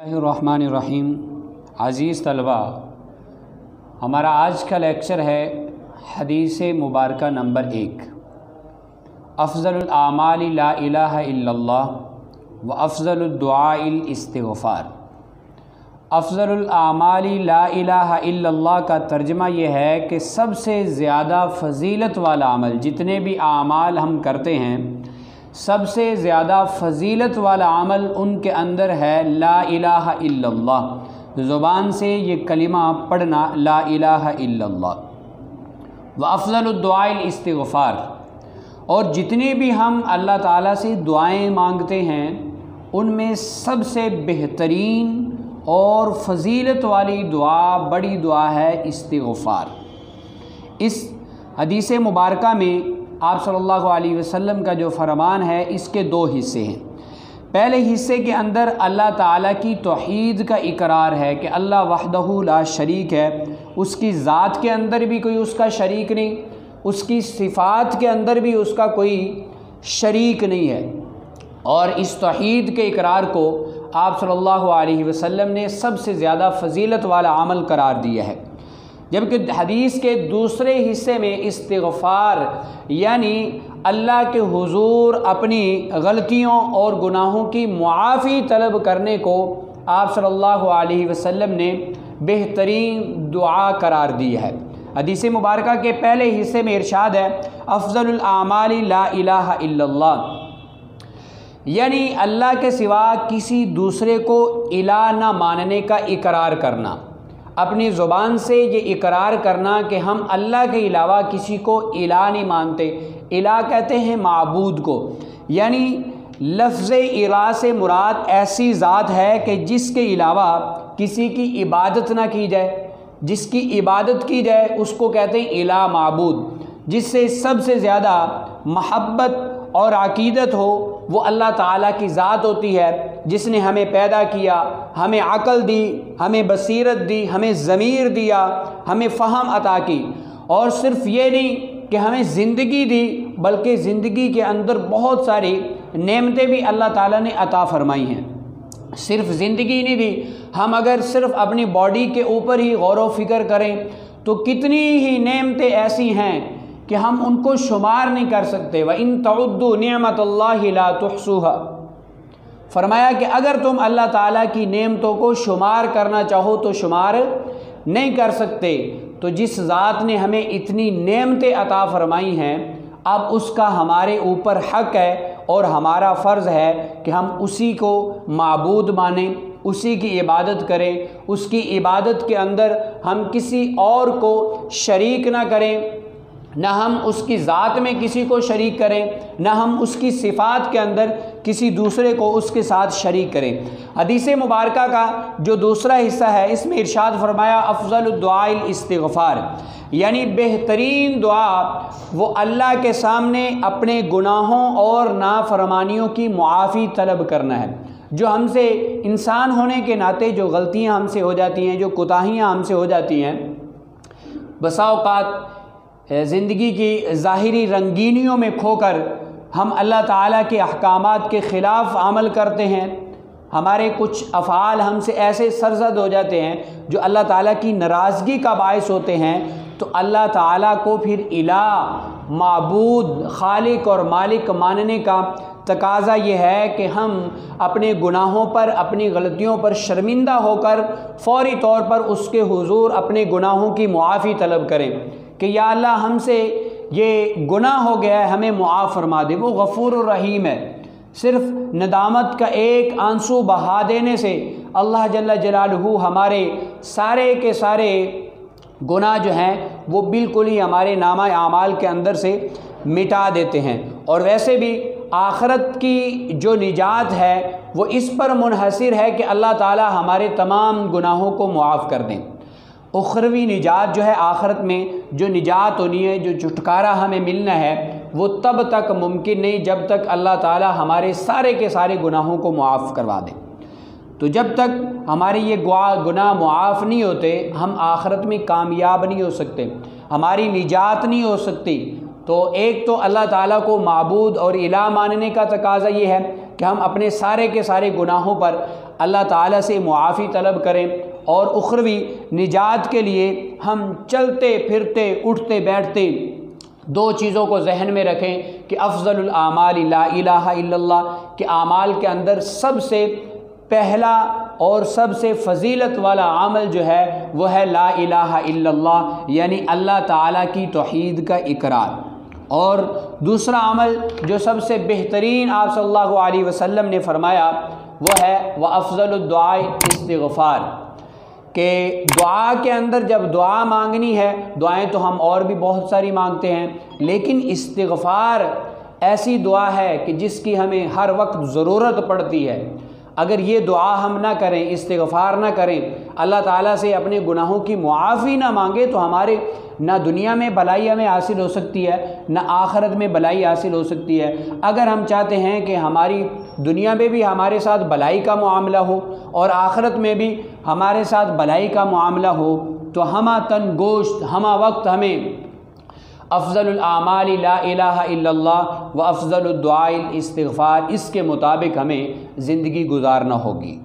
बिस्मिल्लाहिर्रहमानिर्रहीम। अज़ीज़ तलबा, हमारा आज का लेक्चर है हदीस मुबारक नंबर 1, अफ़ज़लुल आमाली ला इलाहा इल्लल्लाह व अफ़ज़लुद दुआइल इस्तिग़फ़ार। अफ़ज़लुल आमाली ला इलाहा इल्लल्लाह का तर्जुमा ये है कि सबसे ज़्यादा फ़जीलत वाला अमल, जितने भी आमाल हम करते हैं सबसे ज़्यादा फ़जीलत वाला अमल उनके अंदर है ला इलाहा इल्लल्लाह। ज़ुबान से ये कलिमा पढ़ना, ला इलाहा इल्लल्लाह। व अफ़ज़लुद दुआइल इस्तिग़फ़ार, और जितनी भी हम अल्लाह ताला से दुआएं मांगते हैं उनमें सबसे बेहतरीन और फ़जीलत वाली दुआ, बड़ी दुआ है इस्तिग़फ़ार। इस हदीस मुबारक में आप सल्लल्लाहु अलैहि वसल्लम का जो फरमान है इसके दो हिस्से हैं। पहले हिस्से के अंदर अल्लाह ताला की तौहीद का इकरार है कि अल्लाह वहदहू ला शरीक है, उसकी ज़ात के अंदर भी कोई उसका शरीक नहीं, उसकी सिफ़ात के अंदर भी उसका कोई शरीक नहीं है। और इस तौहीद के इकरार को आप सल्लल्लाहु अलैहि वसल्लम ने सबसे ज़्यादा फ़जीलत वाला अमल करार दिया है। जबकि हदीस के दूसरे हिस्से में इस्तिग़फ़ार यानी अल्लाह के हुज़ूर अपनी गलतियों और गुनाहों की मुआफ़ी तलब करने को आप सल्लल्लाहु अलैहि वसल्लम ने बेहतरीन दुआ करार दी है। हदीस मुबारका के पहले हिस्से में इरशाद है अफ़ज़लुल आमाली ला इलाहा इल्लल्लाह, यानी अल्लाह के सिवा किसी दूसरे को इलाह ना मानने का इकरार करना, अपनी ज़ुबान से ये इकरार करना कि हम अल्लाह के अलावा किसी को इलाह नहीं मानते। इलाह कहते हैं माबूद को, यानी लफ्ज़ इलाह से मुराद ऐसी ज़ात है कि जिसके अलावा किसी की इबादत ना की जाए, जिसकी इबादत की जाए उसको कहते हैं इलाह माबूद। जिससे सबसे ज़्यादा महब्बत और अक़ीदत हो वो अल्लाह ताला की ज़ात होती है, जिसने हमें पैदा किया, हमें अक़ल दी, हमें बसीरत दी, हमें ज़मीर दिया, हमें फ़हम अता की। और सिर्फ़ ये नहीं कि हमें ज़िंदगी दी, बल्कि ज़िंदगी के अंदर बहुत सारी नेमतें भी अल्लाह ताला ने अता फ़रमाई हैं। सिर्फ़ ज़िंदगी नहीं दी, हम अगर सिर्फ़ अपनी बॉडी के ऊपर ही गौर व फ़िक्र करें तो कितनी ही नेमतें ऐसी हैं कि हम उनको शुमार नहीं कर सकते। व इन तउद्दू निअमतल्लाहि ला तुहसूहा, फरमाया कि अगर तुम अल्लाह ताला की नेमतों को शुमार करना चाहो तो शुमार नहीं कर सकते। तो जिस ज़ात ने हमें इतनी नेमतें अता फ़रमाई हैं, अब उसका हमारे ऊपर हक़ है और हमारा फ़र्ज़ है कि हम उसी को माबूद मानें, उसी की इबादत करें। उसकी इबादत के अंदर हम किसी और को शरीक ना करें, न हम उसकी ज़ात में किसी को शरीक करें, न हम उसकी सिफ़ात के अंदर किसी दूसरे को उसके साथ शरीक करें। हदीस मुबारका का जो दूसरा हिस्सा है इसमें इरशाद फरमाया अफ़ज़लुद दुआइल इस्तिग़फ़ार, यानी बेहतरीन दुआ वो अल्लाह के सामने अपने गुनाहों और नाफरमानियों की मुआफ़ी तलब करना है। जो हमसे इंसान होने के नाते जो गलतियाँ हमसे हो जाती हैं, जो कोताहियाँ हमसे हो जाती हैं, बसा औक़ात ज़िंदगी की ज़ाहिरी रंगीनियों में खोकर हम अल्लाह ताला के अहकामात के ख़िलाफ़ अमल करते हैं। हमारे कुछ अफ़आल हमसे ऐसे सरज़द हो जाते हैं जो अल्लाह ताला की नाराज़गी का बायस होते हैं। तो अल्लाह ताला को फिर इलाह, माबूद, खालिक और मालिक मानने का तकाज़ा ये है कि हम अपने गुनाहों पर, अपनी गलतियों पर शर्मिंदा होकर फ़ौरी तौर पर उसके हुज़ूर अपने गुनाहों की मुआफ़ी तलब करें कि या अल्लाह हमसे ये गुनाह हो गया है, हमें मुआफ़ फरमा दे। वो गफ़ूरुर रहीम है। सिर्फ़ नदामत का एक आंसू बहा देने से अल्लाह जल्ल जलालहू हमारे सारे के सारे गुनाह जो हैं वो बिल्कुल ही हमारे नामा आमाल के अंदर से मिटा देते हैं। और वैसे भी आखिरत की जो निजात है वो इस पर मुनहसिर है कि अल्लाह ताला हमारे तमाम गुनाहों को मुआफ़ कर दें। उखरवी निजात जो है, आखिरत में जो निजात होनी है, जो छुटकारा हमें मिलना है, वो तब तक मुमकिन नहीं जब तक अल्लाह ताला हमारे सारे के सारे गुनाहों को मुआफ़ करवा दें। तो जब तक हमारे ये गुनाह मुआफ़ नहीं होते हम आखिरत में कामयाब नहीं हो सकते, हमारी निजात नहीं हो सकती। तो एक तो अल्लाह ताला को माबूद और इलाह मानने का तकाज़ा ये है कि हम अपने सारे के सारे गुनाहों पर اللہ تعالیٰ سے معافی طلب کریں، اور اخروی نجات کے لیے ہم چلتے پھرتے اٹھتے بیٹھتے دو چیزوں کو ذہن میں رکھیں کہ افضل الاعمال لا الہ الا اللہ، کہ اعمال کے اندر سب سے پہلا اور سب سے فضیلت والا عمل جو ہے وہ ہے لا الہ الا اللہ، یعنی اللہ تعالیٰ کی توحید کا اقرار۔ اور دوسرا عمل جو سب سے بہترین آپ صلی اللہ علیہ وسلم نے فرمایا وہ ہے وَأَفْضَلُ الدُّعَاءِ استغفار، کہ دعا کے اندر جب دعا مانگنی ہے، دعائیں تو ہم اور بھی بہت ساری مانگتے ہیں، لیکن استغفار ایسی دعا ہے کہ جس کی ہمیں ہر وقت ضرورت پڑتی ہے۔ اگر یہ دعا ہم نہ کریں، استغفار نہ کریں، اللہ تعالیٰ سے اپنے گناہوں کی معافی نہ مانگے، تو ہمارے نہ دنیا میں بھلائی ہمیں حاصل ہو سکتی ہے، نہ آخرت میں بھلائی حاصل ہو سکتی ہے۔ اگر ہم چاہتے ہیں کہ ہماری دنیا میں بھی ہمارے ساتھ بھلائی کا معاملہ ہو اور آخرت میں بھی ہمارے ساتھ بھلائی کا معاملہ ہو، تو ہمہ تن گوشت ہمہ وقت ہمیں افضل الاعمال لا الہ الا اللہ و افضل الدعاء الاستغفار، اس کے مطابق ہمیں زندگی گزارنا ہوگی۔